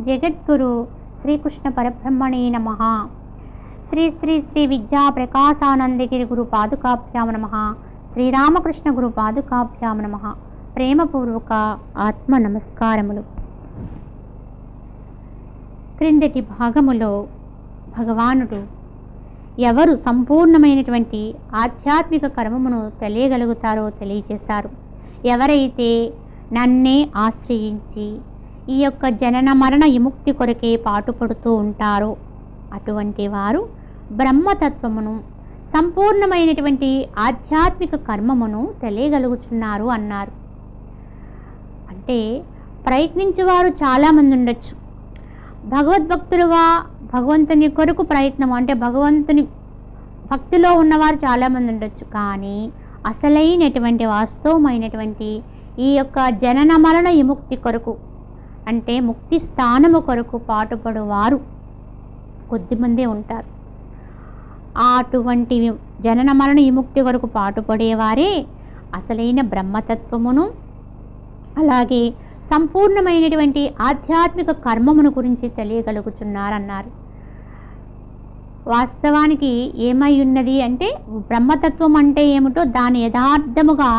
జగద్గురు శ్రీకృష్ణ పరబ్రహ్మణే నమః. శ్రీ శ్రీ శ్రీ విద్యా ప్రకాశానందగిరి గురు పాదుకాభ్యాం నమః. శ్రీరామకృష్ణ గురు పాదుకాభ్యాం నమః. ప్రేమపూర్వక ఆత్మ నమస్కారములు. క్రిందటి భాగములో భగవానుడు ఎవరు సంపూర్ణమైనటువంటి ఆధ్యాత్మిక కర్మమును తెలియగలుగుతారో తెలియచేశారు. ఎవరైతే నన్నే ఆశ్రయించి ఈ యొక్క జనన మరణ విముక్తి కొరకే పాటుపడుతూ ఉంటారో అటువంటి వారు బ్రహ్మతత్వమును సంపూర్ణమైనటువంటి ఆధ్యాత్మిక కర్మమును తెలియగలుగుతున్నారు అన్నారు. అంటే ప్రయత్నించేవారు చాలామంది ఉండొచ్చు. భగవద్భక్తులుగా భగవంతుని కొరకు ప్రయత్నం అంటే భగవంతుని భక్తిలో ఉన్నవారు చాలామంది ఉండొచ్చు. కానీ అసలైనటువంటి వాస్తవమైనటువంటి ఈ యొక్క జనన మరణ విముక్తి కొరకు అంటే ముక్తి స్థానము కొరకు పాటుపడువారు కొద్దిమందే ఉంటారు. అటువంటి జనన మరణ విముక్తి కొరకు పాటుపడేవారే అసలైన బ్రహ్మతత్వమును అలాగే సంపూర్ణమైనటువంటి ఆధ్యాత్మిక కర్మమును గురించి తెలియగలుగుతున్నారన్నారు. వాస్తవానికి ఏమై ఉన్నది అంటే బ్రహ్మతత్వం అంటే ఏమిటో దాని యథార్థముగా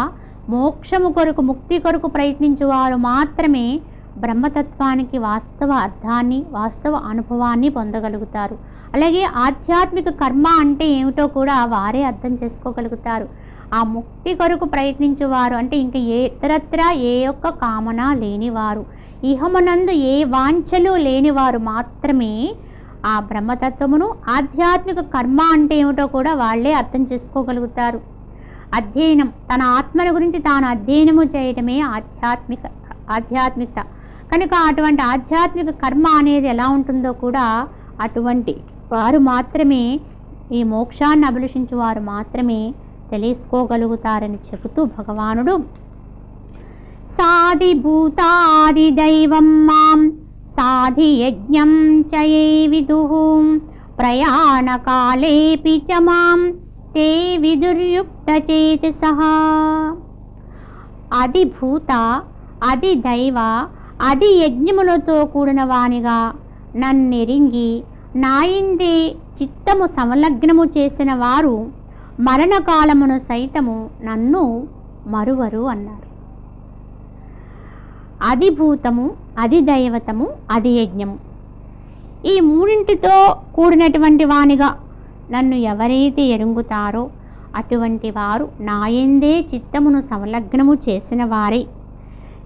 మోక్షము కొరకు ముక్తి కొరకు ప్రయత్నించేవారు మాత్రమే బ్రహ్మతత్వానికి వాస్తవ అర్థాన్ని వాస్తవ అనుభవాన్ని పొందగలుగుతారు. అలాగే ఆధ్యాత్మిక కర్మ అంటే ఏమిటో కూడా వారే అర్థం చేసుకోగలుగుతారు. ఆ ముక్తి కొరకు ప్రయత్నించేవారు అంటే ఇంక ఇతరత్ర ఏ యొక్క కామన లేనివారు, ఇహమునందు ఏ వాంఛలు లేనివారు మాత్రమే ఆ బ్రహ్మతత్వమును ఆధ్యాత్మిక కర్మ అంటే ఏమిటో కూడా వాళ్ళే అర్థం చేసుకోగలుగుతారు. అధ్యయనం తన ఆత్మల గురించి తాను అధ్యయనము చేయడమే ఆధ్యాత్మికత కనుక అటువంటి ఆధ్యాత్మిక కర్మ అనేది ఎలా ఉంటుందో కూడా అటువంటి వారు మాత్రమే ఈ మోక్షాన్ని అభిలషించే వారు మాత్రమే తెలుసుకోగలుగుతారని చెబుతూ భగవానుడు సాధిభూతాది దైవం మాం సాధి యజ్ఞం చయే విదుః ప్రయాణకాలేపి చ మాం తే విదుర్యుక్త చేతసః. అది భూత అది దైవ అది యజ్ఞములతో కూడిన వానిగా నన్నెరింగి నాయందే చిత్తము సంలగ్నము చేసిన వారు మరణకాలమును సైతము నన్ను మరువరు అన్నారు. అది భూతము అది దైవతము అది యజ్ఞము ఈ మూడింటితో కూడినటువంటి వానిగా నన్ను ఎవరైతే ఎరుగుతారో అటువంటి వారు నాయందే చిత్తమును సంలగ్నము చేసిన వారే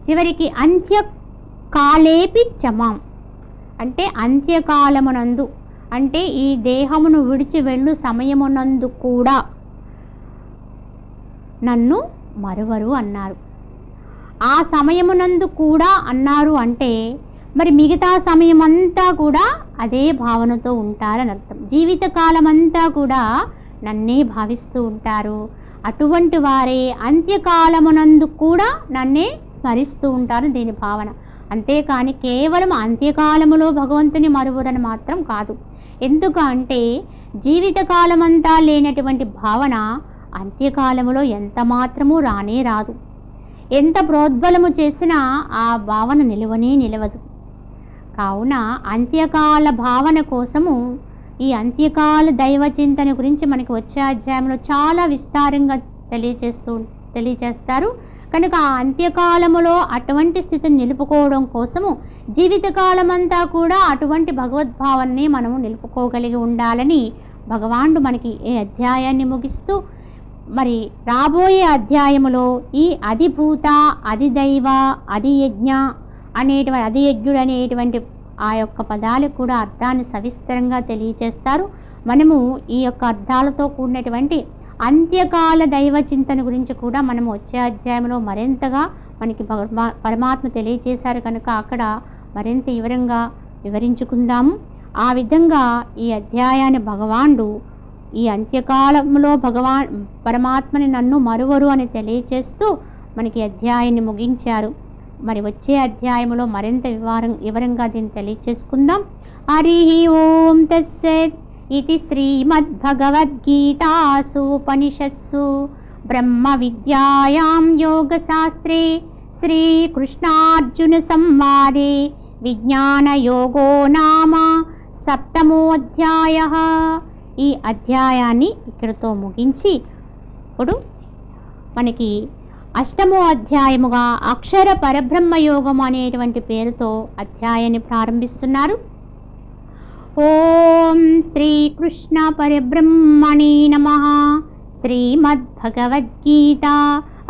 చివరికి అంత్యకాలేపి చమాం అంటే అంత్యకాలమునందు అంటే ఈ దేహమును విడిచి వెళ్ళు సమయమునందు కూడా నన్ను మరువరు అన్నారు. ఆ సమయమునందు కూడా అన్నారు అంటే మరి మిగతా సమయమంతా కూడా అదే భావనతో ఉంటారని అర్థం. జీవితకాలం అంతా కూడా నన్నే భావిస్తూ ఉంటారు. అటువంటి వారే అంత్యకాలమునందు కూడా నన్నే స్మరిస్తూ ఉంటారు దీని భావన. అంతేకాని కేవలం అంత్యకాలములో భగవంతుని మరువురని మాత్రం కాదు. ఎందుకంటే జీవితకాలమంతా లేనటువంటి భావన అంత్యకాలములో ఎంత మాత్రమూ రానే రాదు. ఎంత ప్రోద్బలము చేసినా ఆ భావన నిలవదు. కావున అంత్యకాల భావన కోసము ఈ అంత్యకాల దైవ చింతన గురించి మనకి వచ్చే అధ్యాయంలో చాలా విస్తారంగా తెలియచేస్తారు. కనుక ఆ అంత్యకాలములో అటువంటి స్థితిని నిలుపుకోవడం కోసము జీవితకాలమంతా కూడా అటువంటి భగవద్భావాన్ని మనము నిలుపుకోగలిగి ఉండాలని భగవానుడు మనకి ఈ అధ్యాయాన్ని ముగిస్తూ మరి రాబోయే అధ్యాయములో ఈ అధిభూత అధిదైవ అధియజ్ఞ అనేటువంటి అధియజ్ఞుడు అనేటువంటి ఆ యొక్క పదాలకు కూడా అర్థాన్ని సవిస్తరంగా తెలియచేస్తారు. మనము ఈ యొక్క అర్థాలతో కూడినటువంటి అంత్యకాల దైవ చింతన గురించి కూడా మనము వచ్చే అధ్యాయంలో మరింతగా మనకి పరమాత్మ తెలియచేశారు కనుక అక్కడ మరింత వివరించుకుందాము. ఆ విధంగా ఈ అధ్యాయాన్ని భగవానుడు ఈ అంత్యకాలంలో పరమాత్మని నన్ను మరువరు అని తెలియచేస్తూ మనకి అధ్యాయాన్ని ముగించారు. మరి వచ్చే అధ్యాయంలో మరింత వివరంగా దీన్ని తెలియచేసుకుందాం. హరి ఓం తత్సత్. ఇది శ్రీమద్భగవద్గీతాసు ఉపనిషత్సు బ్రహ్మ విద్యాయాం యోగశాస్త్రే శ్రీకృష్ణార్జున సంవాదే విజ్ఞానయోగో నామ సప్తమోధ్యాయః. ఈ అధ్యాయాన్ని ఇక్కడితో ముగించి ఇప్పుడు మనకి అష్టమో అధ్యాయముగా అక్షర పరబ్రహ్మ యోగం అనేటువంటి పేరుతో అధ్యాయాన్ని ప్రారంభిస్తున్నారు. ఓం శ్రీకృష్ణ పరబ్రహ్మణే నమః. శ్రీమద్భగవద్గీత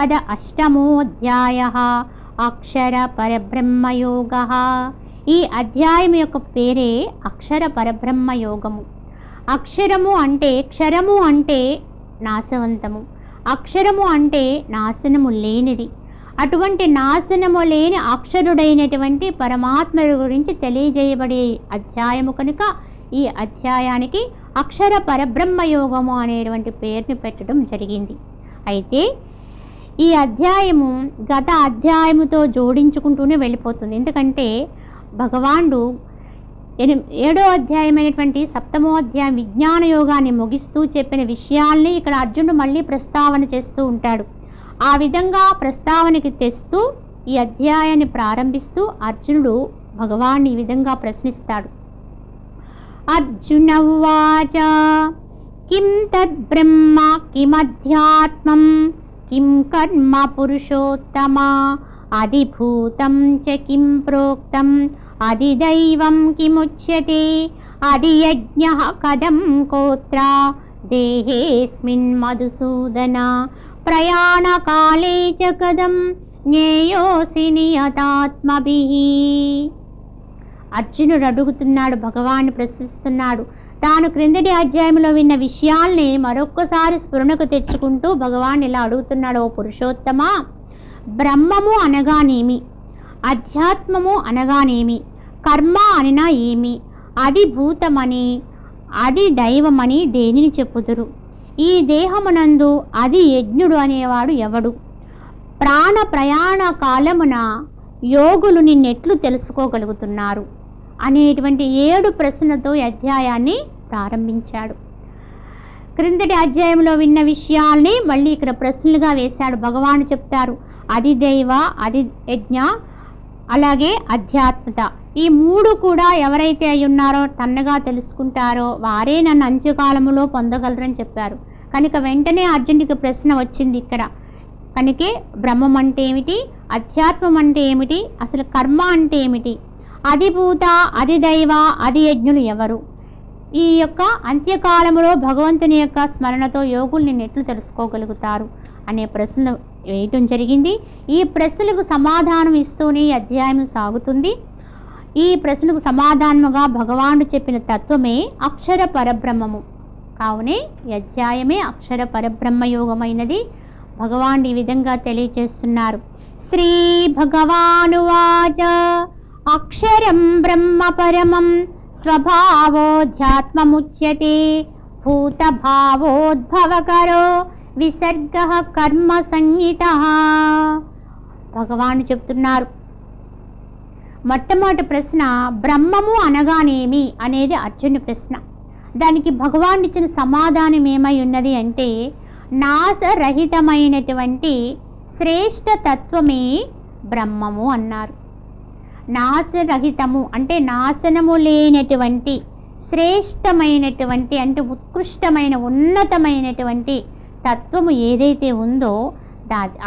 అద అష్టమోధ్యాయః అక్షర పరబ్రహ్మ యోగః. ఈ అధ్యాయం యొక్క పేరే అక్షర పరబ్రహ్మ యోగము. అక్షరము అంటే, క్షరము అంటే నాశవంతము, అక్షరము అంటే నాశనము లేనిది. అటువంటి నాశనము లేని అక్షరుడైనటువంటి పరమాత్మ గురించి తెలియజేయబడే అధ్యాయము కనుక ఈ అధ్యాయానికి అక్షర పరబ్రహ్మ యోగము అనేటువంటి పేరుని పెట్టడం జరిగింది. అయితే ఈ అధ్యాయము గత అధ్యాయముతో జోడించుకుంటూనే వెళ్ళిపోతుంది. ఎందుకంటే భగవానుడు 7వ అధ్యాయమైనటువంటి సప్తమో అధ్యాయం విజ్ఞాన యోగాన్ని ముగిస్తూ చెప్పిన విషయాల్ని ఇక్కడ అర్జునుడు మళ్ళీ ప్రస్తావన చేస్తూ ఉంటాడు. ఆ విధంగా ప్రస్తావనకి తెస్తూ ఈ అధ్యాయాన్ని ప్రారంభిస్తూ అర్జునుడు భగవాన్ని ఈ విధంగా ప్రశ్నిస్తాడు. అర్జున ఉవాచ కిం తద్బ్రహ్మ కిమధ్యాత్మం కిం కర్మ పురుషోత్తమ అధిభూతం చ కిం ప్రోక్తం అధిదైవం కిముచ్యతే అధియజ్ఞః కథం కోత్ర దేహేస్మిన్ మధుసూదన ప్రయాణకాలే చ కథం జ్ఞేయోసి నియతాత్మభిః. అర్జునుడు అడుగుతున్నాడు, భగవాన్ని ప్రశ్నిస్తున్నాడు. తాను క్రిందటి అధ్యాయంలో విన్న విషయాల్ని మరొక్కసారి స్ఫురణకు తెచ్చుకుంటూ భగవాన్ ఇలా అడుగుతున్నాడు. ఓ పురుషోత్తమ, బ్రహ్మము అనగానేమి, అధ్యాత్మము అనగానేమి, కర్మ అనినా ఏమి, అది భూతమని అది దైవమని దేనిని చెప్పుదురు? ఈ దేహమునందు అది యజ్ఞుడు అనేవాడు ఎవడు? ప్రాణ ప్రయాణ కాలమున యోగులు నిన్నెట్లు తెలుసుకోగలుగుతున్నారు అనేటువంటి 7 ప్రశ్నలతో ఈ అధ్యాయాన్ని ప్రారంభించాడు. క్రిందటి అధ్యాయంలో విన్న విషయాల్ని మళ్ళీ ఇక్కడ ప్రశ్నలుగా వేశాడు. భగవాను చెప్తారు, అది దైవ, అది యజ్ఞ, అలాగే అధ్యాత్మత. ఈ 3 కూడా ఎవరైతే అయి ఉన్నారో తన్నగా తెలుసుకుంటారో వారే నన్ను అంత్యకాలములో పొందగలరని చెప్పారు. కనుక వెంటనే అర్జునుడికి ప్రశ్న వచ్చింది ఇక్కడ. కనుకే బ్రహ్మం అంటే ఏమిటి, అధ్యాత్మం అంటే ఏమిటి, అసలు కర్మ అంటే ఏమిటి, అధిభూత, అధిదైవ, అధి యజ్ఞులు ఎవరు, ఈ యొక్క అంత్యకాలంలో భగవంతుని యొక్క స్మరణతో యోగులు నిన్ను ఎట్లు తెలుసుకోగలుగుతారు అనే ప్రశ్నలు వేయటం జరిగింది. ఈ ప్రశ్నలకు సమాధానం ఇస్తూనే ఈ అధ్యాయం సాగుతుంది. ఈ ప్రశ్నలకు సమాధానముగా భగవానుడు చెప్పిన తత్వమే అక్షర పరబ్రహ్మము. కావునే ఈ అధ్యాయమే అక్షర పరబ్రహ్మ యోగమైనది. భగవానుడు ఈ విధంగా తెలియచేస్తున్నారు. శ్రీ భగవానువాచ అక్షరం బ్రహ్మ పరమం స్వభావోధ్యాత్మముచ్యతే భూతభావోద్భవకరో విసర్గః కర్మ సంహితః. భగవానుడు చెప్తున్నారు, మొట్టమొదటి ప్రశ్న బ్రహ్మము అనగానేమి అనేది అర్జునుడి ప్రశ్న. దానికి భగవానుడు ఇచ్చిన సమాధానం ఏమై ఉన్నది అంటే, నాశరహితమైనటువంటి శ్రేష్ఠ తత్వమే బ్రహ్మము అన్నారు. నాశరహితము అంటే నాశనము లేనటువంటి, శ్రేష్టమైనటువంటి అంటే ఉత్కృష్టమైన ఉన్నతమైనటువంటి తత్వము ఏదైతే ఉందో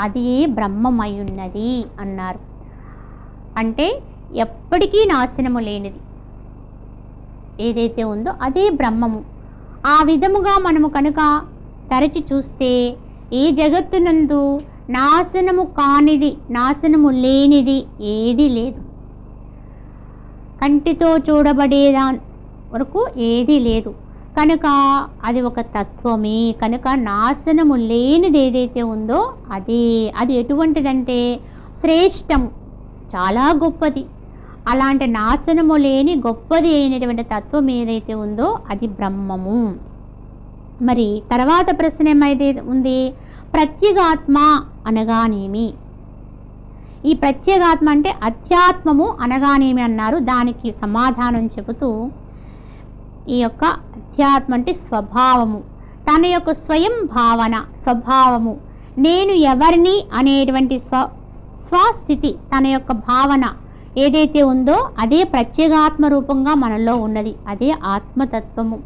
అది బ్రహ్మమై ఉన్నది అన్నారు. అంటే ఎప్పటికీ నాశనము లేనిది ఏదైతే ఉందో అదే బ్రహ్మము. ఆ విధముగా మనము కనుక తరచి చూస్తే ఈ జగత్తునందు నాశనము కానిది, నాశనము లేనిది ఏది లేదు. కంటితో చూడబడేదా వరకు ఏది లేదు. కనుక అది ఒక తత్వమే. కనుక నాశనము లేనిది ఏదైతే ఉందో అది ఎటువంటిదంటే శ్రేష్టం, చాలా గొప్పది. అలాంటి నాశనము లేని గొప్పది అయినటువంటి తత్వం ఏదైతే ఉందో అది బ్రహ్మము. మరి తర్వాత ప్రశ్న ఏమైతే ఉంది, ప్రత్యేగాత్మ అనగానేమి? ఈ ప్రత్యేగాత్మ అంటే అధ్యాత్మము అనగానేమి అన్నారు. దానికి సమాధానం చెబుతూ ఈ యొక్క అధ్యాత్మ అంటే స్వభావము, తన యొక్క స్వయం భావన, స్వభావము, నేను ఎవరిని అనేటువంటి స్వస్థితి, తన యొక్క భావన ఏదైతే ఉందో అదే ప్రత్యేగాత్మ రూపంగా మనలో ఉన్నది, అదే ఆత్మతత్వము.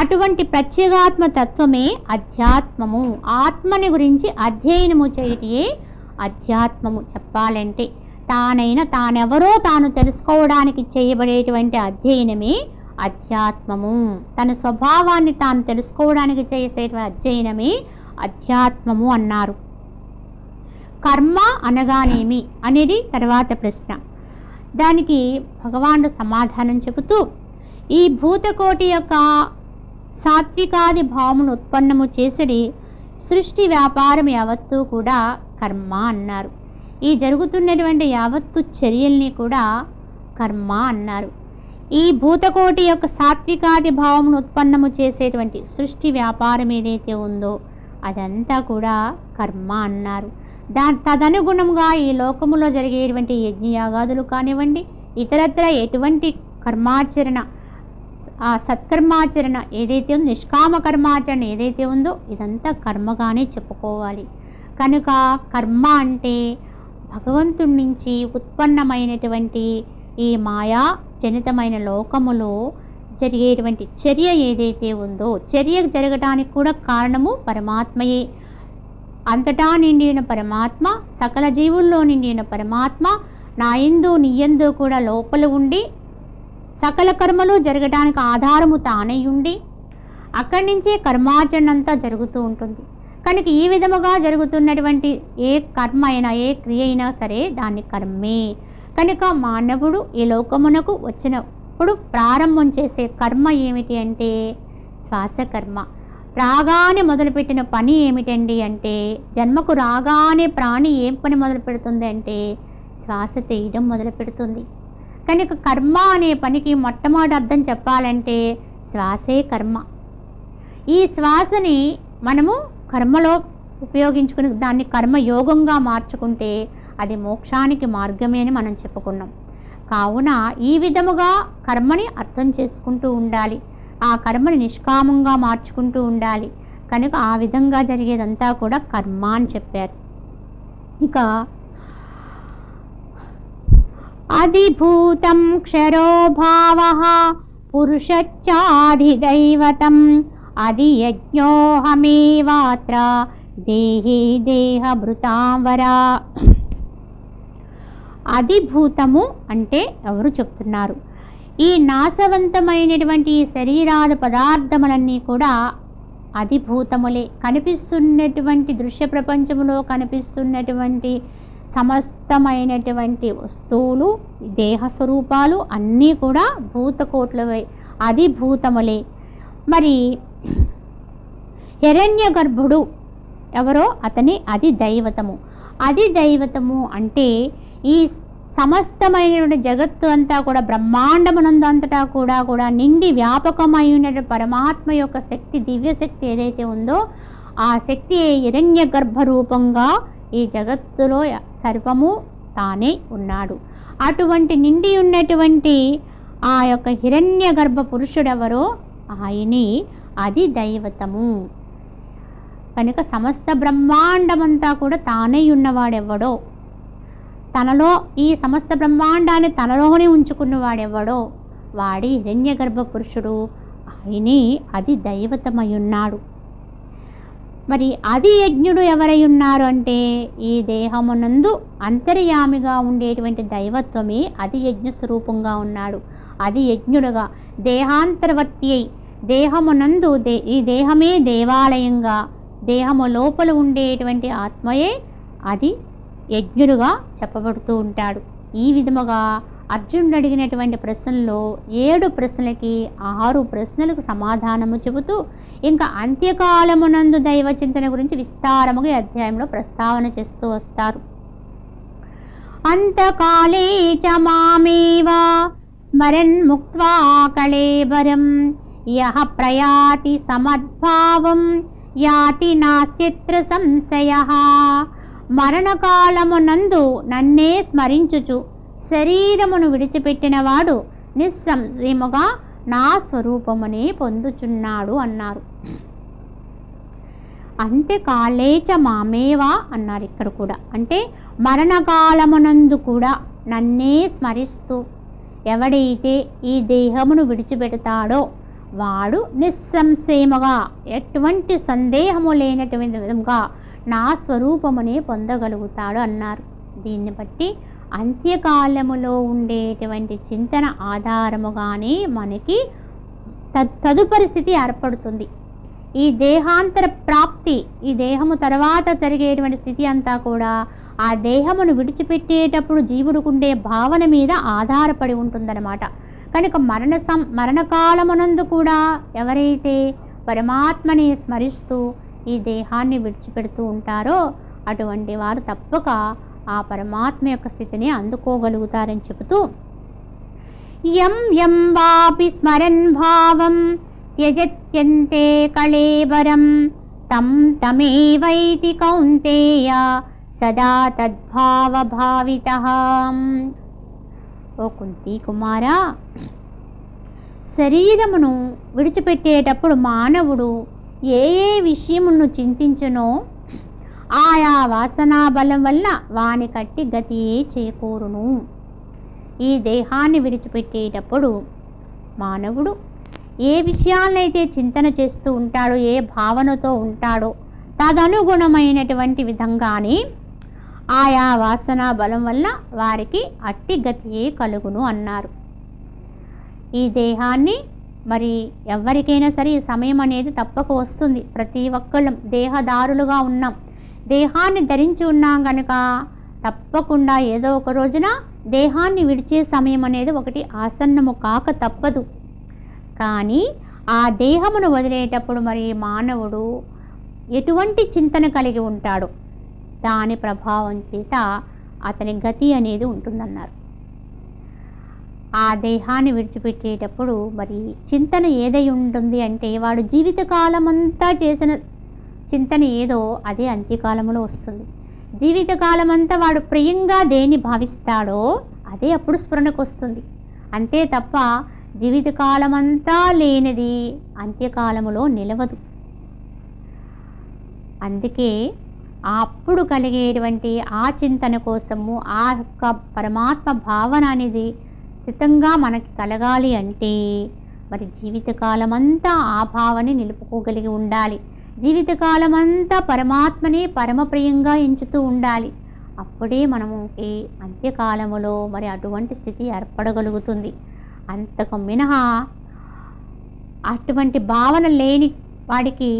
అటువంటి ప్రత్యేగాత్మ తత్వమే అధ్యాత్మము. ఆత్మని గురించి అధ్యయనము చేయటే అధ్యాత్మము. చెప్పాలంటే తానెవరో తాను తెలుసుకోవడానికి చేయబడేటువంటి అధ్యయనమే అధ్యాత్మము. తన స్వభావాన్ని తాను తెలుసుకోవడానికి చేసేటువంటి అధ్యయనమే అధ్యాత్మము అన్నారు. కర్మ అనగానేమి అనేది తర్వాత ప్రశ్న. దానికి భగవానుడు సమాధానం చెబుతూ, ఈ భూతకోటి యొక్క సాత్వికాది భావమును ఉత్పన్నము చేసడి సృష్టి వ్యాపారం యావత్తు కూడా కర్మ అన్నారు. ఈ జరుగుతున్నటువంటి యావత్తు చర్యల్ని కూడా కర్మ అన్నారు. ఈ భూతకోటి యొక్క సాత్వికాది భావమును ఉత్పన్నము చేసేటువంటి సృష్టి వ్యాపారం ఏదైతే ఉందో అదంతా కూడా కర్మ అన్నారు. తదనుగుణంగా ఈ లోకములో జరిగేటువంటి యజ్ఞయాగాదులు కానివ్వండి, ఇతరత్ర ఎటువంటి కర్మాచరణ, ఆ సత్కర్మాచరణ ఏదైతే ఉందో, నిష్కామ కర్మాచరణ ఏదైతే ఉందో ఇదంతా కర్మగానే చెప్పుకోవాలి. కనుక కర్మ అంటే భగవంతుడి నుంచి ఉత్పన్నమైనటువంటి ఈ మాయా జనితమైన లోకములో జరిగేటువంటి చర్య ఏదైతే ఉందో, చర్య జరగటానికి కూడా కారణము పరమాత్మయే. అంతటా నిండిన పరమాత్మ, సకల జీవుల్లో నిండిన పరమాత్మ నాయందు నీయందు కూడా లోపల ఉండి సకల కర్మలు జరగడానికి ఆధారము తానై ఉండి అక్కడి నుంచే కర్మాచరణ అంతా జరుగుతూ ఉంటుంది. కనుక ఈ విధముగా జరుగుతున్నటువంటి ఏ కర్మ అయినా, ఏ క్రియ అయినా సరే దాన్ని కర్మే. కనుక మానవుడు ఈ లోకమునకు వచ్చినప్పుడు ప్రారంభం చేసే కర్మ ఏమిటి అంటే శ్వాసకర్మ. రాగానే మొదలుపెట్టిన పని ఏమిటండి అంటే, జన్మకు రాగానే ప్రాణి ఏం పని మొదలు పెడుతుంది అంటే శ్వాస తీయడం మొదలు పెడుతుంది. కనుక కర్మ అనే పనికి మొట్టమొదటి అర్థం చెప్పాలంటే శ్వాసే కర్మ. ఈ శ్వాసని మనము కర్మలో ఉపయోగించుకుని దాన్ని కర్మయోగంగా మార్చుకుంటే అది మోక్షానికి మార్గమే అని మనం చెప్పుకున్నాం. కావున ఈ విధముగా కర్మని అర్థం చేసుకుంటూ ఉండాలి, ఆ కర్మని నిష్కామంగా మార్చుకుంటూ ఉండాలి. కనుక ఆ విధంగా జరిగేదంతా కూడా కర్మ అని చెప్పారు. ఇక అధిభూతం క్షరో భావః పురుషచ్చాధిదైవతం అది యజ్ఞోహమేవాత్ర దేహి దేహభృతాంవరా. అధిభూతము అంటే ఎవరు చెప్తున్నారు? ఈ నాశవంతమైనటువంటి శరీరాది పదార్థములన్నీ కూడా అధిభూతములే. కనిపిస్తున్నటువంటి దృశ్య ప్రపంచములో కనిపిస్తున్నటువంటి సమస్తమైనటువంటి వస్తువులు, దేహ స్వరూపాలు అన్నీ కూడా భూతకోట్లవే, అధిభూతములే. మరి హిరణ్య గర్భుడు ఎవరో అతని అధిదైవతము. అధిదైవతము అంటే ఈ సమస్తమైనటువంటి జగత్తు అంతా కూడా బ్రహ్మాండమునందు అంతటా కూడా నిండి వ్యాపకమైన పరమాత్మ యొక్క శక్తి, దివ్యశక్తి ఏదైతే ఉందో ఆ శక్తి హిరణ్య గర్భ రూపంగా ఈ జగత్తులో సర్వము తానే ఉన్నాడు. అటువంటి నిండి ఉన్నటువంటి ఆ యొక్క హిరణ్య గర్భ పురుషుడెవరో ఆయనే అధిదైవతము. కనుక సమస్త బ్రహ్మాండమంతా కూడా తానే ఉన్నవాడెవ్వడో, తనలో ఈ సమస్త బ్రహ్మాండాన్ని తనలోనే ఉంచుకున్నవాడెవ్వడో వాడి హిరణ్య గర్భ పురుషుడు, ఆయనే అధిదైవతమై ఉన్నాడు. మరి అది యజ్ఞుడు ఎవరై ఉన్నారు అంటే ఈ దేహమునందు అంతర్యామిగా ఉండేటువంటి దైవత్వమే అది యజ్ఞ స్వరూపంగా ఉన్నాడు. అది యజ్ఞుడుగా దేహాంతర్వర్తి అయి దేహమునందు ఈ దేహమే దేవాలయంగా, దేహము లోపల ఉండేటువంటి ఆత్మయే అది యజ్ఞుడుగా చెప్పబడుతూ ఉంటాడు. ఈ విధముగా అర్జునుడు అడిగినటువంటి ప్రశ్నల్లో 7 ప్రశ్నలకి 6 ప్రశ్నలకు సమాధానము చెబుతూ ఇంకా అంత్యకాలమునందు దైవ చింతన గురించి విస్తారముగా ఈ అధ్యాయంలో ప్రస్తావన చేస్తూ వస్తారు. అంతకాలే చ మామేవ స్మరన్ ముక్త్వా కళేబరం యః ప్రయాతి సమద్భావం యాతి నాస్త్యత్ర సంశయః. మరణకాలమునందు నన్నే స్మరించుచు శరీరమును విడిచిపెట్టినవాడు నిస్సంశయముగా నా స్వరూపమునే పొందుచున్నాడు అన్నారు. అంత్యకాలేచ మామేవా అన్నారు ఇక్కడ కూడా. అంటే మరణకాలమునందు కూడా నన్నే స్మరిస్తూ ఎవడైతే ఈ దేహమును విడిచిపెడతాడో వాడు నిస్సంశయముగా ఎటువంటి సందేహము లేనటువంటి విధంగా నా స్వరూపమునే పొందగలుగుతాడు అన్నారు. దీన్ని బట్టి అంత్యకాలములో ఉండేటువంటి చింతన ఆధారముగానే మనకి తదుపరి స్థితి ఏర్పడుతుంది. ఈ దేహాంతర ప్రాప్తి, ఈ దేహము తర్వాత జరిగేటువంటి స్థితి అంతా కూడా ఆ దేహమును విడిచిపెట్టేటప్పుడు జీవుడుకుండే భావన మీద ఆధారపడి ఉంటుందన్నమాట. కనుక మరణకాలమునందు కూడా ఎవరైతే పరమాత్మని స్మరిస్తూ ఈ దేహాన్ని విడిచిపెడుతూ ఉంటారో అటువంటి వారు తప్పక ఆ పరమాత్మ యొక్క స్థితిని అందుకోగలుగుతారని చెబుతూ, యం యం వాపి స్మరన్ భావం త్యజత్యంతే కళేబరం తం తమేవైతి కౌంతేయ సదా తద్భావ భావితః. ఓ కుంతి కుమారా, శరీరమును విడిచిపెట్టేటప్పుడు మానవుడు ఏ ఏ విషయమును చింతించునో ఆయా వాసనా బలం వల్ల వాని కట్టి గతియే చేకూరును. ఈ దేహాన్ని విడిచిపెట్టేటప్పుడు మానవుడు ఏ విషయాలనైతే చింతన చేస్తూ ఉంటాడో, ఏ భావనతో ఉంటాడో తదనుగుణమైనటువంటి విధంగానే ఆయా వాసనా బలం వల్ల వారికి అట్టి గతియే కలుగును అన్నారు. ఈ దేహాన్ని మరి ఎవరికైనా సరే ఈ సమయం అనేది తప్పక వస్తుంది. ప్రతి ఒక్కళ్ళం దేహదారులుగా ఉన్నాం, దేహాన్ని ధరించి ఉన్నాం కనుక తప్పకుండా ఏదో ఒక రోజున దేహాన్ని విడిచే సమయం అనేది ఒకటి ఆసన్నము కాక తప్పదు. కానీ ఆ దేహమును వదిలేటప్పుడు మరి మానవుడు ఎటువంటి చింతన కలిగి ఉంటాడు, దాని ప్రభావం చేత అతని గతి అనేది ఉంటుందన్నారు. ఆ దేహాన్ని విడిచిపెట్టేటప్పుడు మరి చింతన ఏదై ఉంటుంది అంటే వాడు జీవితకాలం అంతా చేసిన చింతన ఏదో అదే అంత్యకాలంలో వస్తుంది. జీవితకాలం అంతా వాడు ప్రియంగా దేన్ని భావిస్తాడో అదే అప్పుడు స్ఫురణకు వస్తుంది. అంతే తప్ప జీవితకాలం అంతా లేనిది అంత్యకాలములో నిలవదు. అందుకే అప్పుడు కలిగేటువంటి ఆ చింతన కోసము ఆ యొక్క పరమాత్మ భావన అనేది స్థితంగా మనకి కలగాలి అంటే మరి జీవితకాలం అంతా ఆ భావని నిలుపుకోగలిగి ఉండాలి. జీవితకాలం అంతా పరమాత్మని పరమప్రియంగా ఎంచుతూ ఉండాలి. అప్పుడే మనము ఈ అంత్యకాలములో మరి అటువంటి స్థితి ఏర్పడగలుగుతుంది. అంతకు మినహా అటువంటి భావన లేని వాడికి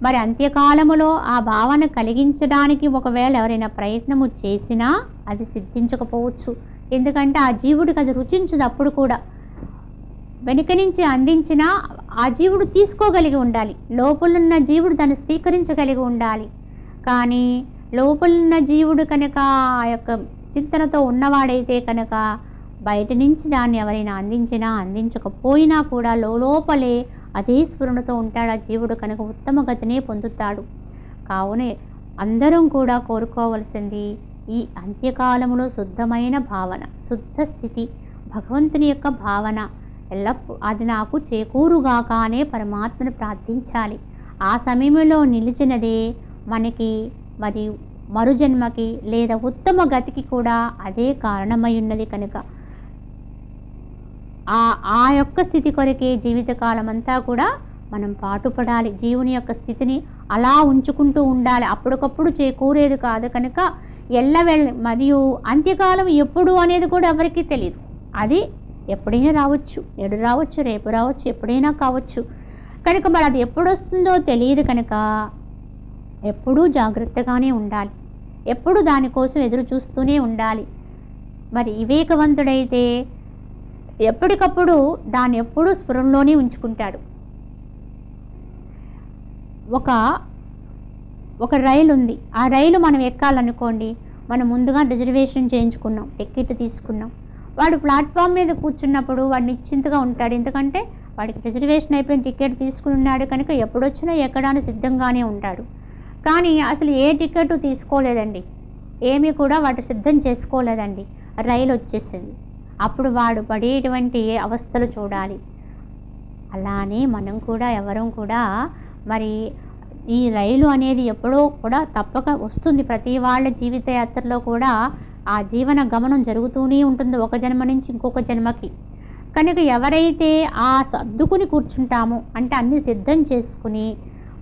మరి అంత్యకాలములో ఆ భావన కలిగించడానికి ఒకవేళ ఎవరైనా ప్రయత్నము చేసినా అది సిద్ధించకపోవచ్చు. ఎందుకంటే ఆ జీవుడికి అది రుచించదు. అప్పుడు కూడా వెనుక నుంచి అందించినా ఆ జీవుడు తీసుకోగలిగి ఉండాలి. లోపలున్న జీవుడు దాన్ని స్వీకరించగలిగి ఉండాలి. కానీ లోపలున్న జీవుడు కనుక ఆ యొక్క చింతనతో ఉన్నవాడైతే కనుక బయట నుంచి దాన్ని ఎవరైనా అందించినా అందించకపోయినా కూడా లోపలే అదే స్ఫురణతో ఉంటాడు. ఆ జీవుడు కనుక ఉత్తమ గతినే పొందుతాడు. కావున అందరం కూడా కోరుకోవలసింది ఈ అంత్యకాలంలో శుద్ధమైన భావన, శుద్ధ స్థితి, భగవంతుని యొక్క భావన ఎల్లప్పుడూ అది నాకు చేకూరుగాక అనే పరమాత్మను ప్రార్థించాలి. ఆ సమయంలో నిలిచినదే మనకి మరి మరుజన్మకి లేదా ఉత్తమ గతికి కూడా అదే కారణమై ఉన్నది. కనుక ఆ యొక్క స్థితి కొరకే జీవితకాలం అంతా కూడా మనం పాటుపడాలి. జీవుని యొక్క స్థితిని అలా ఉంచుకుంటూ ఉండాలి. అప్పటికప్పుడు చేకూరేది కాదు కనుక మరియు అంత్యకాలం ఎప్పుడు అనేది కూడా ఎవరికీ తెలియదు. అది ఎప్పుడైనా రావచ్చు, నేడు రావచ్చు, రేపు రావచ్చు, ఎప్పుడైనా కావచ్చు. కనుక మరి అది ఎప్పుడు వస్తుందో తెలియదు కనుక ఎప్పుడూ జాగ్రత్తగానే ఉండాలి. ఎప్పుడు దానికోసం ఎదురు చూస్తూనే ఉండాలి. మరి వివేకవంతుడైతే ఎప్పటికప్పుడు దాన్ని ఎప్పుడూ స్ఫురణలోనే ఉంచుకుంటాడు. ఒక రైలు ఉంది. ఆ రైలు మనం ఎక్కాలనుకోండి, మనం ముందుగా రిజర్వేషన్ చేయించుకున్నాం, టికెట్ తీసుకున్నాం. వాడు ప్లాట్ఫామ్ మీద కూర్చున్నప్పుడు వాడు నిశ్చింతగా ఉంటాడు. ఎందుకంటే వాడికి రిజర్వేషన్ అయిపోయిన టికెట్ తీసుకుని ఉన్నాడు కనుక ఎప్పుడొచ్చినా ఎక్కడానికి సిద్ధంగానే ఉంటాడు. కానీ అసలు ఏ టికెట్ తీసుకోలేదండి, ఏమీ కూడా వాడు సిద్ధం చేసుకోలేదండి, రైలు వచ్చేసింది. అప్పుడు వాడు పడేటువంటి అవస్థలు చూడాలి. అలానే మనం కూడా ఎవరం కూడా మరి ఈ రైలు అనేది ఎప్పుడో కూడా తప్పక వస్తుంది. ప్రతి వాళ్ళ జీవిత యాత్రలో కూడా ఆ జీవన గమనం జరుగుతూనే ఉంటుంది ఒక జన్మ నుంచి ఇంకొక జన్మకి. కనుక ఎవరైతే ఆ సర్దుకుని కూర్చుంటామో, అంటే అన్నీ సిద్ధం చేసుకుని,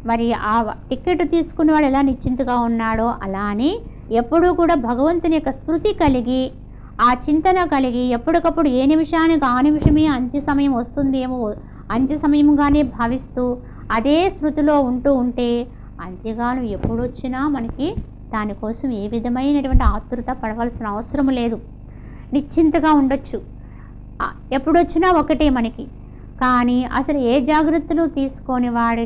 మరి ఆ టికెట్ తీసుకునేవాడు ఎలా నిశ్చింతగా ఉన్నాడో అలానే ఎప్పుడూ కూడా భగవంతుని యొక్క స్మృతి కలిగి, ఆ చింతన కలిగి, ఎప్పటికప్పుడు ఏ నిమిషానికి ఆ నిమిషమే అంత్య సమయం వస్తుందేమో అంత్య సమయంగానే భావిస్తూ అదే స్మృతిలో ఉంటూ ఉంటే అంత్యకాలం ఎప్పుడొచ్చినా మనకి దానికోసం ఏ విధమైనటువంటి ఆతృత పడవలసిన అవసరం లేదు. నిశ్చింతగా ఉండొచ్చు. ఎప్పుడొచ్చినా ఒకటే మనకి. కానీ అసలు ఏ జాగ్రత్తలు తీసుకొని వాడి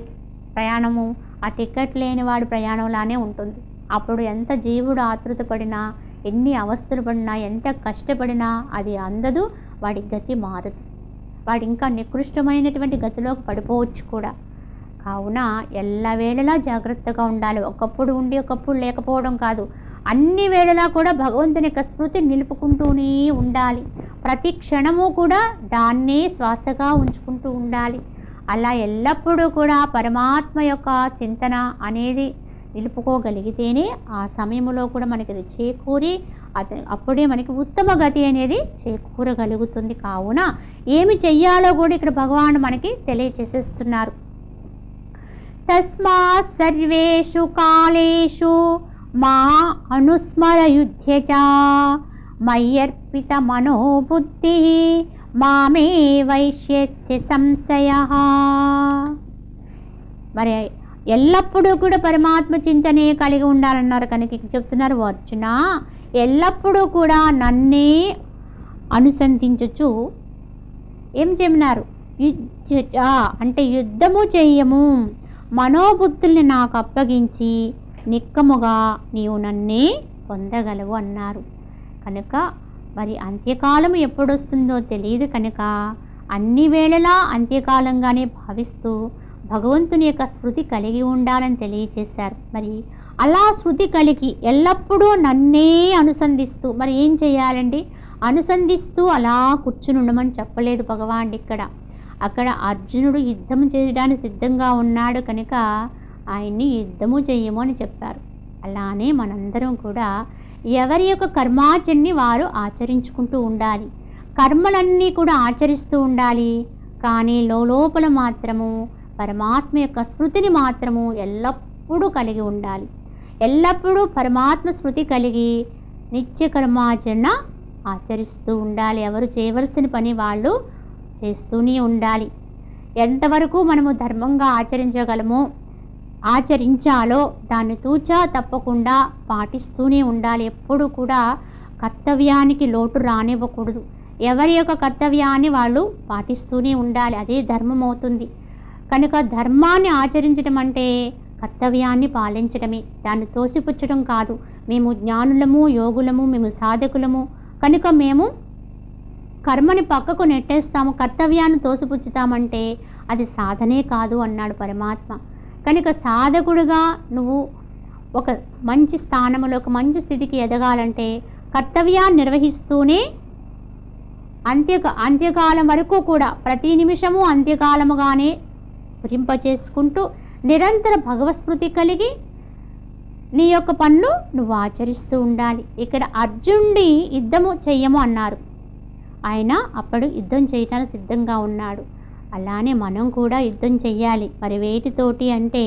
ప్రయాణము ఆ టికెట్ లేని వాడి ప్రయాణంలానే ఉంటుంది. అప్పుడు ఎంత జీవుడు ఆతృత పడినా, ఎన్ని అవస్థలు పడినా, ఎంత కష్టపడినా అది అందదు, వాడి గతి మారదు. వాడు ఇంకా నికృష్టమైనటువంటి గతిలోకి పడిపోవచ్చు కూడా. కావున ఎల్లవేళలా జాగ్రత్తగా ఉండాలి. ఒకప్పుడు ఉండి ఒకప్పుడు లేకపోవడం కాదు, అన్ని వేళలా కూడా భగవంతుని యొక్క స్మృతి నిలుపుకుంటూనే ఉండాలి. ప్రతి క్షణము కూడా దాన్నే శ్వాసగా ఉంచుకుంటూ ఉండాలి. అలా ఎల్లప్పుడూ కూడా పరమాత్మ యొక్క చింతన అనేది నిలుపుకోగలిగితేనే ఆ సమయంలో కూడా మనకి అది చేకూరి అప్పుడే మనకి ఉత్తమ గతి అనేది చేకూరగలుగుతుంది. కావున ఏమి చెయ్యాలో కూడా ఇక్కడ భగవాన్ మనకి తెలియచేసేస్తున్నారు. తస్మాత్ సర్వేషు కాలేషు మా అనుస్మరయుధ్యచ మయ్యర్పిత మనోబుద్ధి మామే వైశ్యస్య సంశయః. మరి ఎల్లప్పుడూ కూడా పరమాత్మ చింతనే కలిగి ఉండాలన్నారు. కనుక చెప్తున్నారు, అర్జున ఎల్లప్పుడూ కూడా నన్నే అనుసంధించుచు ఏం చెప్పినారు, యుద్ధ అంటే యుద్ధము చెయ్యము, మనోబుద్ధుల్ని నాకు అప్పగించి నిక్కముగా నీవు నన్నే పొందగలవు అన్నారు. కనుక మరి అంత్యకాలం ఎప్పుడొస్తుందో తెలియదు కనుక అన్ని వేళలా అంత్యకాలంగానే భావిస్తూ భగవంతుని యొక్క స్మృతి కలిగి ఉండాలని తెలియచేశారు. మరి అలా స్మృతి కలిగి ఎల్లప్పుడూ నన్నే అనుసంధిస్తూ మరి ఏం చేయాలండి, అనుసంధిస్తూ అలా కూర్చుని ఉండమని చెప్పలేదు భగవాన్ ఇక్కడ. అక్కడ అర్జునుడు యుద్ధం చేయడానికి సిద్ధంగా ఉన్నాడు కనుక ఆయన్ని యుద్ధము చెయ్యము అని చెప్పారు. అలానే మనందరం కూడా ఎవరి యొక్క కర్మాచరణని వారు ఆచరించుకుంటూ ఉండాలి. కర్మలన్నీ కూడా ఆచరిస్తూ ఉండాలి. కానీ లోపల మాత్రము పరమాత్మ యొక్క స్మృతిని మాత్రము ఎల్లప్పుడూ కలిగి ఉండాలి. ఎల్లప్పుడూ పరమాత్మ స్మృతి కలిగి నిత్య కర్మాచరణ ఆచరిస్తూ ఉండాలి. ఎవరు చేయవలసిన పని వాళ్ళు చేస్తూనే ఉండాలి. ఎంతవరకు మనము ధర్మంగా ఆచరించాలో దాన్ని తూచా తప్పకుండా పాటిస్తూనే ఉండాలి. ఎప్పుడు కూడా కర్తవ్యానికి లోటు రానివ్వకూడదు. ఎవరి యొక్క కర్తవ్యాన్ని వాళ్ళు పాటిస్తూనే ఉండాలి. అదే ధర్మం అవుతుంది. కనుక ధర్మాన్ని ఆచరించడం అంటే కర్తవ్యాన్ని పాలించడమే, దాన్ని తోసిపుచ్చడం కాదు. మేము జ్ఞానులము, యోగులము, మేము సాధకులము కనుక మేము కర్మని పక్కకు నెట్టేస్తాము, కర్తవ్యాన్ని తోసిపుచ్చుతామంటే అది సాధనే కాదు అన్నాడు పరమాత్మ. కనుక సాధకుడుగా నువ్వు ఒక మంచి స్థానంలో ఒక మంచి స్థితికి ఎదగాలంటే కర్తవ్యాన్ని నిర్వహిస్తూనే అంత్యకాలం వరకు కూడా ప్రతి నిమిషము అంత్యకాలముగానే స్ఫురింపచేసుకుంటూ నిరంతర భగవస్మృతి కలిగి నీ యొక్క పనులు నువ్వు ఆచరిస్తూ ఉండాలి. ఇక్కడ అర్జునుడి యుద్ధము చెయ్యము అన్నారు. ఆయన అప్పుడు యుద్ధం చేయడానికి సిద్ధంగా ఉన్నాడు. అలానే మనం కూడా యుద్ధం చెయ్యాలి. మరి వేటితోటి అంటే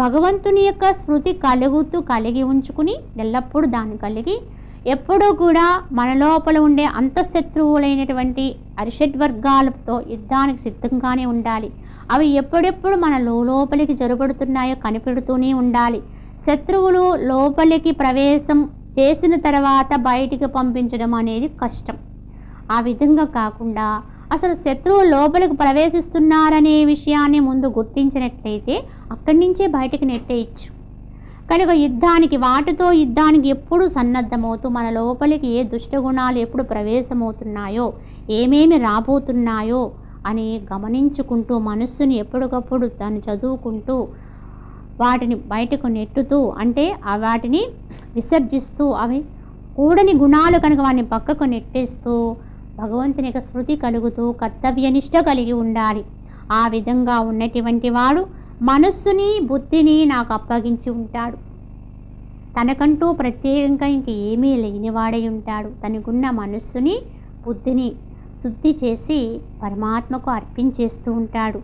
భగవంతుని యొక్క స్మృతి కలిగి ఉంచుకుని ఎల్లప్పుడూ దాన్ని కలిగి ఎప్పుడూ కూడా మన లోపల ఉండే అంతఃశత్రువులైనటువంటి అరిషడ్వర్గాలతో యుద్ధానికి సిద్ధంగానే ఉండాలి. అవి ఎప్పుడెప్పుడు మన లోపలికి జొరబడుతున్నాయో కనిపెడుతూనే ఉండాలి. శత్రువులు లోపలికి ప్రవేశం చేసిన తర్వాత బయటికి పంపించడం అనేది కష్టం. ఆ విధంగా కాకుండా అసలు శత్రువు లోపలికి ప్రవేశిస్తున్నారనే విషయాన్ని ముందు గుర్తించినట్లయితే అక్కడి నుంచే బయటికి నెట్టేయచ్చు. కనుక వాటితో యుద్ధానికి ఎప్పుడు సన్నద్ధమవుతూ మన లోపలికి ఏ దుష్టగుణాలు ఎప్పుడు ప్రవేశమవుతున్నాయో, ఏమేమి రాబోతున్నాయో అని గమనించుకుంటూ మనస్సుని ఎప్పటికప్పుడు దాన్ని చదువుకుంటూ వాటిని బయటకు నెట్టుతూ అంటే వాటిని విసర్జిస్తూ అవి కూడని గుణాలు కనుక వాటిని పక్కకు నెట్టేస్తూ భగవంతుని యొక్క స్మృతి కలుగుతూ కర్తవ్యనిష్ట కలిగి ఉండాలి. ఆ విధంగా ఉన్నటువంటి వాడు మనస్సుని బుద్ధిని నాకు అప్పగించి ఉంటాడు. తనకంటూ ప్రత్యేకంగా ఇంక ఏమీ లేనివాడై ఉంటాడు. తనకున్న మనస్సుని బుద్ధిని శుద్ధి చేసి పరమాత్మకు అర్పించేస్తూ ఉంటాడు.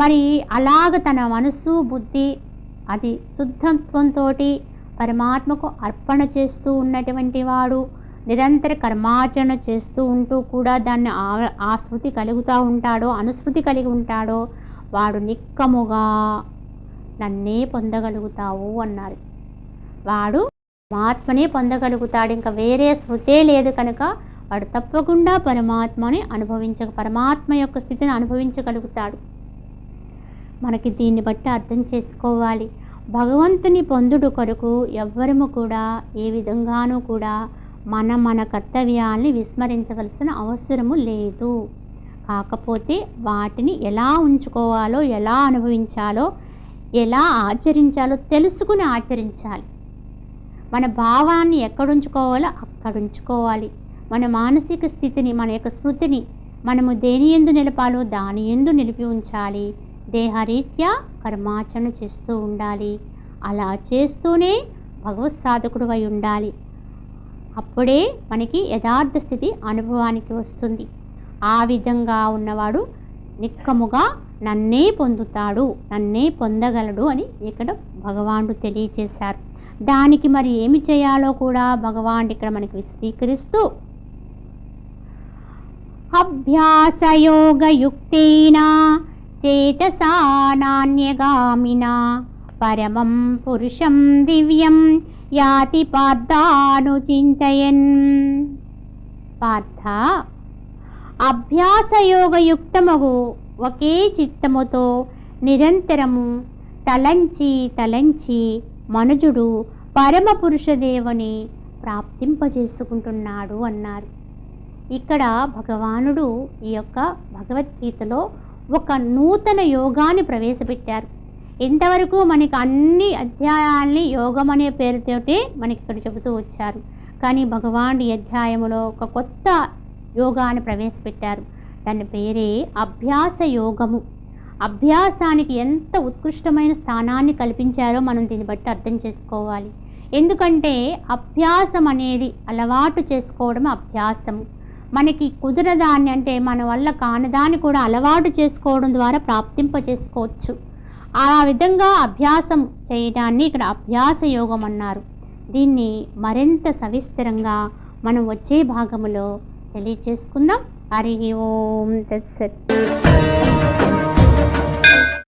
మరి అలాగ తన మనస్సు బుద్ధి అది శుద్ధత్వంతో పరమాత్మకు అర్పణ చేస్తూ ఉన్నటువంటి వాడు నిరంతర కర్మాచరణ చేస్తూ ఉంటూ కూడా దాన్ని ఆ స్మృతి కలుగుతూ ఉంటాడో, అనుస్మృతి కలిగి ఉంటాడో వాడు నిక్కముగా నన్నే పొందగలుగుతావు అన్నారు. వాడు పరమాత్మనే పొందగలుగుతాడు. ఇంకా వేరే స్మృతే లేదు కనుక వాడు తప్పకుండా పరమాత్మని పరమాత్మ యొక్క స్థితిని అనుభవించగలుగుతాడు. మనకి దీన్ని బట్టి అర్థం చేసుకోవాలి. భగవంతుని పొందుడు కొరకు ఎవ్వరము కూడా ఏ విధంగానూ కూడా మన కర్తవ్యాల్ని విస్మరించవలసిన అవసరము లేదు. కాకపోతే వాటిని ఎలా ఉంచుకోవాలో, ఎలా అనుభవించాలో, ఎలా ఆచరించాలో తెలుసుకుని ఆచరించాలి. మన భావాన్ని ఎక్కడుంచుకోవాలో అక్కడుంచుకోవాలి. మన మానసిక స్థితిని, మన యొక్క స్మృతిని మనము దేని యందు నిలపాలో దాని యందు నిలిపి ఉంచాలి. దేహరీత్యా కర్మాచరణ చేస్తూ ఉండాలి. అలా చేస్తూనే భగవత్ సాధకుడు అయి ఉండాలి. అప్పుడే మనకి యథార్థ స్థితి అనుభవానికి వస్తుంది. ఆ విధంగా ఉన్నవాడు నిక్కముగా నన్నే పొందుతాడు, నన్నే పొందగలడు అని ఇక్కడ భగవానుడు తెలియచేశారు. దానికి మరి ఏమి చేయాలో కూడా భగవానుడు ఇక్కడ మనకి విశదీకరిస్తూ అభ్యాసయోగయుక్తేన చేతసా నాన్యగామినా పరమం పురుషం దివ్యం యాతి పార్థానుచింతయన్. పార్థ, అభ్యాసయోగయుక్తమగు ఒకే చిత్తముతో నిరంతరము తలంచి మనుజుడు పరమ పురుషదేవుని ప్రాప్తింపజేసుకుంటున్నాడు అన్నారు. ఇక్కడ భగవానుడు ఈ యొక్క భగవద్గీతలో ఒక నూతన యోగాన్ని ప్రవేశపెట్టారు. ఇంతవరకు మనకి అన్ని అధ్యాయాల్ని యోగం అనే పేరుతోటే మనకి ఇక్కడ చెబుతూ వచ్చారు. కానీ భగవానుడు ఈ అధ్యాయంలో ఒక కొత్త యోగాన్ని ప్రవేశపెట్టారు. దాని పేరే అభ్యాస యోగము. అభ్యాసానికి ఎంత ఉత్కృష్టమైన స్థానాన్ని కల్పించారో మనం దీన్ని బట్టి అర్థం చేసుకోవాలి. ఎందుకంటే అభ్యాసం అనేది అలవాటు చేసుకోవడం అభ్యాసము. మనకి కుదరదాన్ని అంటే మన వల్ల కానిదాన్ని కూడా అలవాటు చేసుకోవడం ద్వారా ప్రాప్తింప చేసుకోవచ్చు. ఆ విధంగా అభ్యాసం చేయడాన్ని ఇక్కడ అభ్యాస యోగం అన్నారు. దీన్ని మరింత సవిస్తరంగా మనం వచ్చే భాగములో తెలియచేసుకుందాం. హరి ఓం తత్సత్.